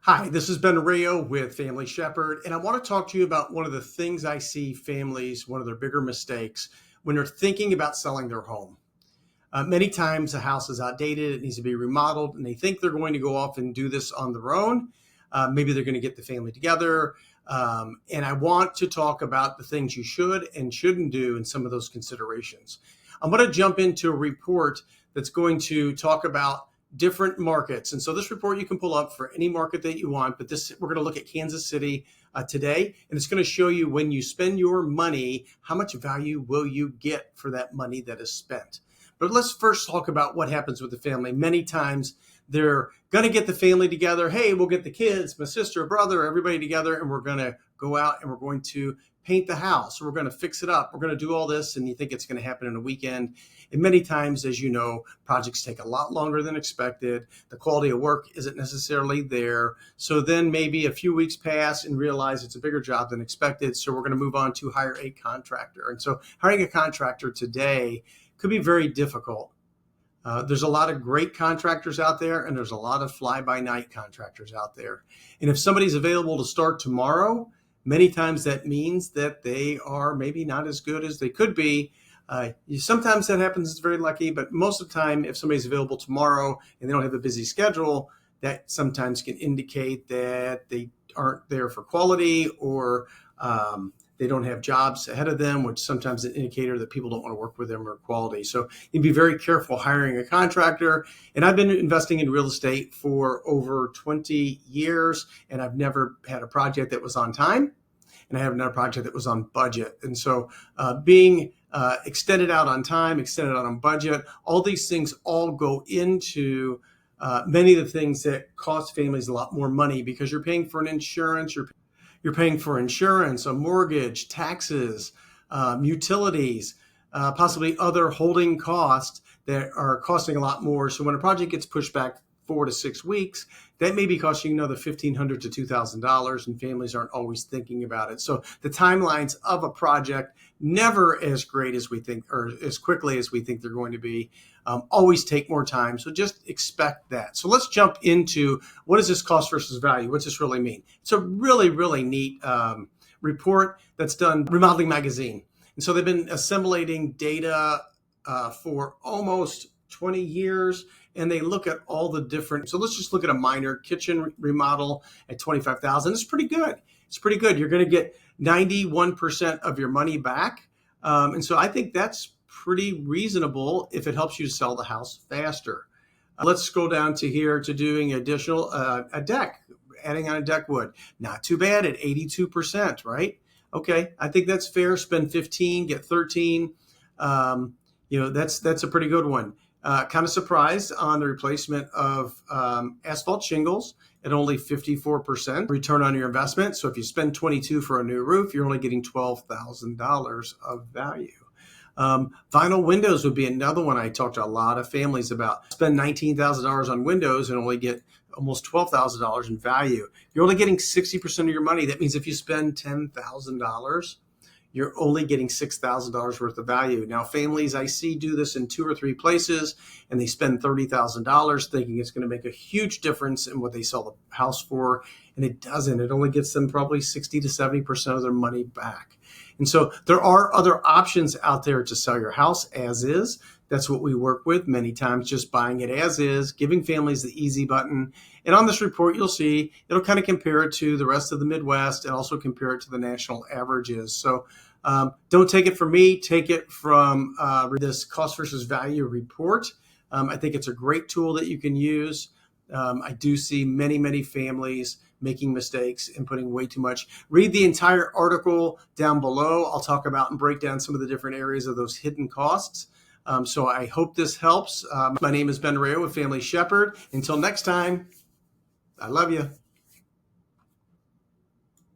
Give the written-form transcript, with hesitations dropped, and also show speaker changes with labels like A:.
A: Hi, this is Ben Rayo with Family Shepherd, and I want to talk to you about one of the things I see families, one of their bigger mistakes when they're thinking about selling their home. Many times the house is outdated, it needs to be remodeled, and they think they're going to go off and do this on their own. Maybe they're going to get the family together. And I want to talk about the things you should and shouldn't do and some of those considerations. I'm going to jump into a report that's going to talk about different markets. And so this report you can pull up for any market that you want, but we're going to look at Kansas City today, and it's going to show you when you spend your money, how much value will you get for that money that is spent. But let's first talk about what happens with the family. Many times they're going to get the family together. Hey, we'll get the kids, my sister, brother, everybody together, and we're going to go out and we're going to paint the house. We're going to fix it up. We're going to do all this, and you think it's going to happen in a weekend. And many times, as you know, projects take a lot longer than expected. The quality of work isn't necessarily there. So then maybe a few weeks pass and realize it's a bigger job than expected. So we're going to move on to hire a contractor. And so hiring a contractor today could be very difficult. There's a lot of great contractors out there, and there's a lot of fly-by-night contractors out there. And if somebody's available to start tomorrow, many times that means that they are maybe not as good as they could be. Sometimes that happens, it's very lucky, but most of the time, if somebody's available tomorrow and they don't have a busy schedule, that sometimes can indicate that they aren't there for quality, or they don't have jobs ahead of them, which sometimes is an indicator that people don't want to work with them or quality. So you'd be very careful hiring a contractor. And I've been investing in real estate for over 20 years, and I've never had a project that was on time, and I have another project that was on budget. And so being extended out on time, extended out on budget, all these things all go into many of the things that cost families a lot more money, because you're paying for an insurance, you're paying for insurance, a mortgage, taxes, utilities, possibly other holding costs that are costing a lot more. So when a project gets pushed back 4 to 6 weeks, that may be costing another $1,500 to $2,000, and families aren't always thinking about it. So the timelines of a project, never as great as we think, or as quickly as we think they're going to be, always take more time. So just expect that. So let's jump into, what is this cost versus value? What's this really mean? It's a really, really neat report that's done Remodeling Magazine. And so they've been assimilating data for almost 20 years, and they look at all the different. So let's just look at a minor kitchen remodel at $25,000. It's pretty good. It's pretty good. You're going to get 91% of your money back. And so I think that's pretty reasonable if it helps you to sell the house faster. Let's go down to here to doing additional a deck, adding on a deck wood. Not too bad at 82%, right? Okay, I think that's fair. Spend 15, get 13. That's a pretty good one. Kind of surprised on the replacement of asphalt shingles at only 54% return on your investment. So if you spend 22 for a new roof, you're only getting $12,000 of value. Vinyl windows would be another one I talked to a lot of families about. Spend $19,000 on windows and only get almost $12,000 in value. You're only getting 60% of your money. That means if you spend $10,000, you're only getting $6,000 worth of value. Now, families I see do this in 2 or 3 places, and they spend $30,000 thinking it's going to make a huge difference in what they sell the house for, and it doesn't. It only gets them probably 60 to 70% of their money back. And so there are other options out there to sell your house as is. That's what we work with many times, just buying it as is, giving families the easy button. And on this report, you'll see it'll kind of compare it to the rest of the Midwest and also compare it to the national averages. So don't take it from me, take it from this cost versus value report. I think it's a great tool that you can use. I do see many, many families making mistakes and putting way too much. Read the entire article down below. I'll talk about and break down some of the different areas of those hidden costs. So I hope this helps. My name is Ben Rayo with Family Shepherd. Until next time, I love you.